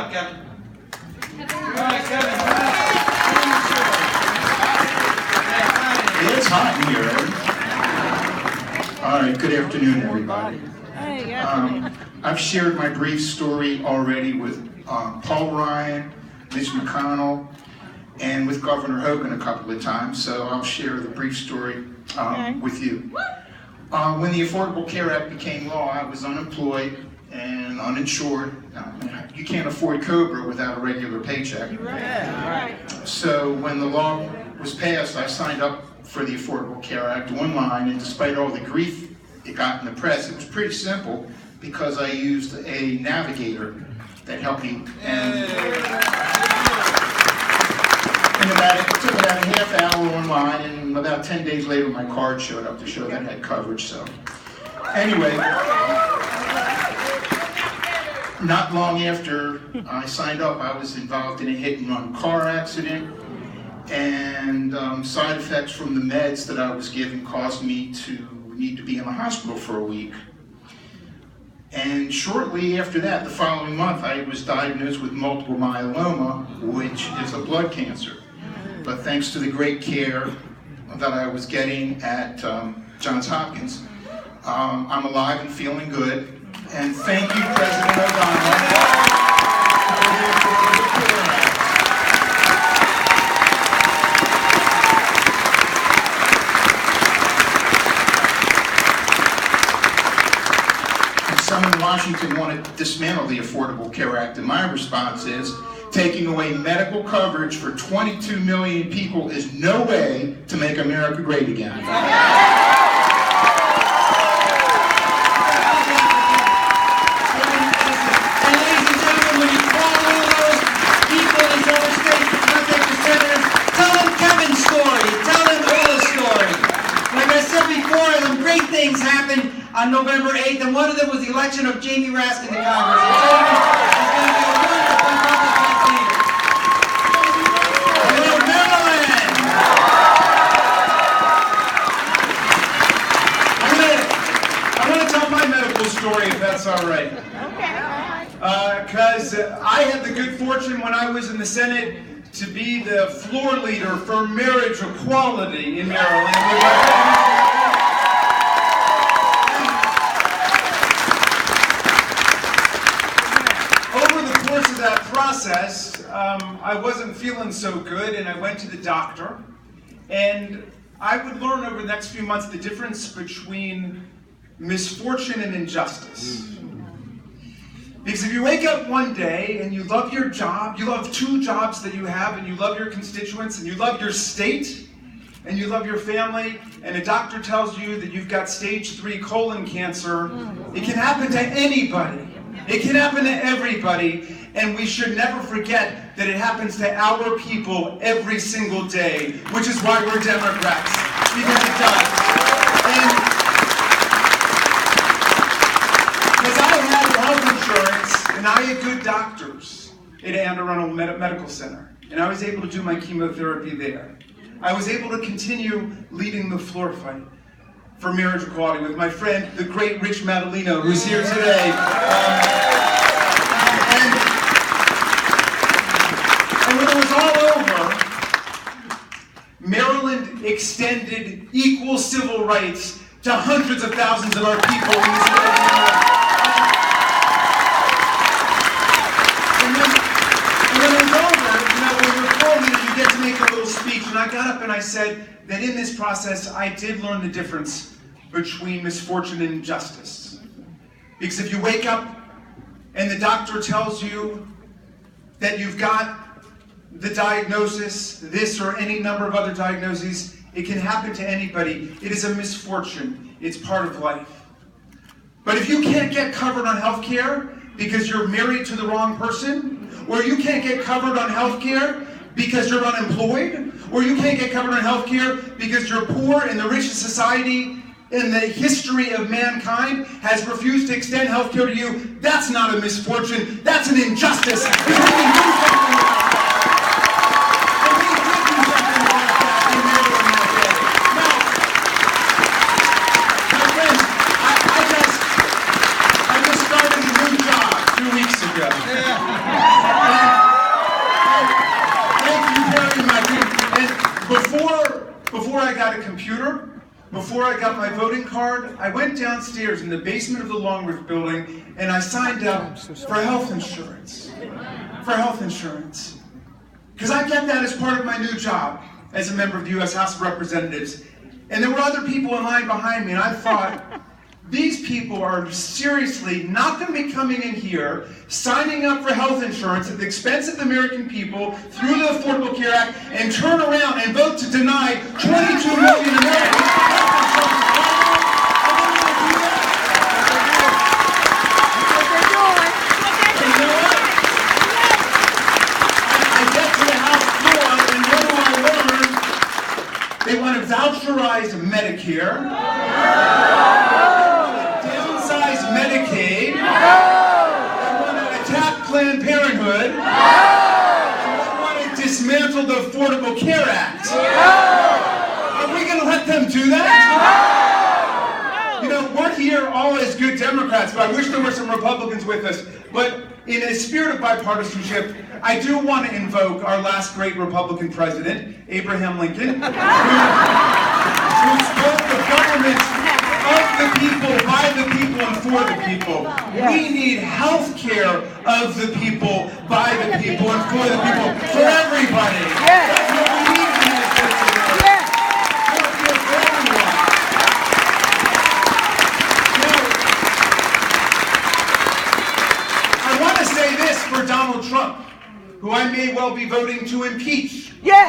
up, Kevin. All right, Kevin. It's hot in here. All right, good afternoon, everybody. Hey, good afternoon. I've shared my brief story already with Paul Ryan, Mitch McConnell, and with Governor Hogan a couple of times, so I'll share the brief story with you. When the Affordable Care Act became law, I was unemployed and uninsured. You can't afford COBRA without a regular paycheck. Right. So when the law was passed, I signed up for the Affordable Care Act online, and despite all the grief it got in the press, it was pretty simple because I used a navigator that helped me. And it took about a half hour online, and about 10 days later my card showed up to show that I had coverage. So anyway, not long after I signed up, I was involved in a hit-and-run car accident, and side effects from the meds that I was given caused me to need to be in the hospital for a week. And shortly after that, the following month, I was diagnosed with multiple myeloma, which is a blood cancer. But thanks to the great care that I was getting at Johns Hopkins, I'm alive and feeling good. And thank you, President Obama. Some in Washington want to dismantle the Affordable Care Act, and my response is, taking away medical coverage for 22 million people is no way to make America great again. And ladies and gentlemen, when you call one of those people in other states to contact the senators, tell them Kevin's story, tell them Ulla's story. Like I said before, some great things happened on November 8th, and one of them was the election of Jamie Raskin to Congress. It's going to be a wonderful public campaign. Hello, Maryland! I want to tell my medical story, if that's all right. Because I had the good fortune when I was in the Senate to be the floor leader for marriage equality in Maryland. That process, I wasn't feeling so good, and I went to the doctor, and I would learn over the next few months the difference between misfortune and injustice. Because if you wake up one day and you love your job, you love two jobs that you have, and you love your constituents, and you love your state, and you love your family, and a doctor tells you that you've got stage 3 colon cancer, it can happen to anybody. It can happen to everybody. And we should never forget that it happens to our people every single day, which is why we're Democrats, because it does. And because I had health insurance, and I had good doctors at Anne Arundel Medical Center, and I was able to do my chemotherapy there. I was able to continue leading the floor fight for marriage equality with my friend, the great Rich Madalino, who's here today. And when it was all over, Maryland extended equal civil rights to hundreds of thousands of our people in this area. And when it was over, when you're floor leader, you get to make a little speech. And I got up and I said that in this process, I did learn the difference between misfortune and injustice. Because if you wake up and the doctor tells you that you've got the diagnosis, this or any number of other diagnoses, it can happen to anybody. It is a misfortune. It's part of life. But if you can't get covered on health care because you're married to the wrong person, or you can't get covered on health care because you're unemployed, or you can't get covered on health care because you're poor and the richest society in the history of mankind has refused to extend health care to you, that's not a misfortune, that's an injustice. Because we can do something about that. And we did do something about that in Maryland that day. Now, my friends, I just started a new job 2 weeks ago. got a computer, before I got my voting card, I went downstairs in the basement of the Longridge building and I signed up for health insurance. For health insurance. Because I get that as part of my new job as a member of the U.S. House of Representatives. And there were other people in line behind me, and I thought, these people are seriously not going to be coming in here, signing up for health insurance at the expense of the American people through the Affordable Care Act, and turn around and vote to deny 22 million Americans health insurance. And you know what? I get to the House floor, and what do I learn? They want to voucherize Medicare. Medicaid. They want to attack Planned Parenthood. And they want to dismantle the Affordable Care Act. Are we going to let them do that? You know, we're here all as good Democrats, but I wish there were some Republicans with us. But in a spirit of bipartisanship, I do want to invoke our last great Republican president, Abraham Lincoln, who spoke of government of the people, by the people, and for the people. Yes. We need health care of the people, by the people, and for the people, for everybody. Yes. That's what we need in this country. Yes. Health care for everyone. Now, I want to say this for Donald Trump, who I may well be voting to impeach. Yes.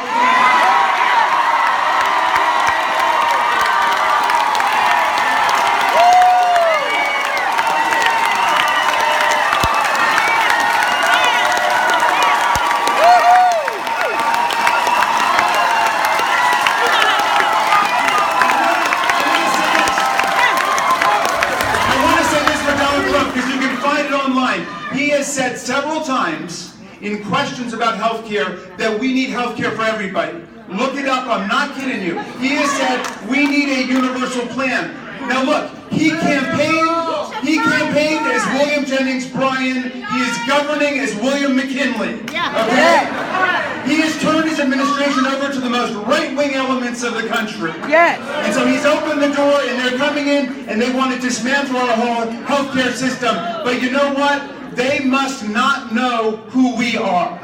He has said several times in questions about health care that we need health care for everybody. Look it up, I'm not kidding you. He has said we need a universal plan. Now look, he campaigned as William Jennings Bryan. He is governing as William McKinley. Okay? He has turned his administration over to the most right-wing elements of the country. Yes. And so he's opened the door, and they're coming in, and they want to dismantle our whole healthcare system. But you know what? They must not know who we are.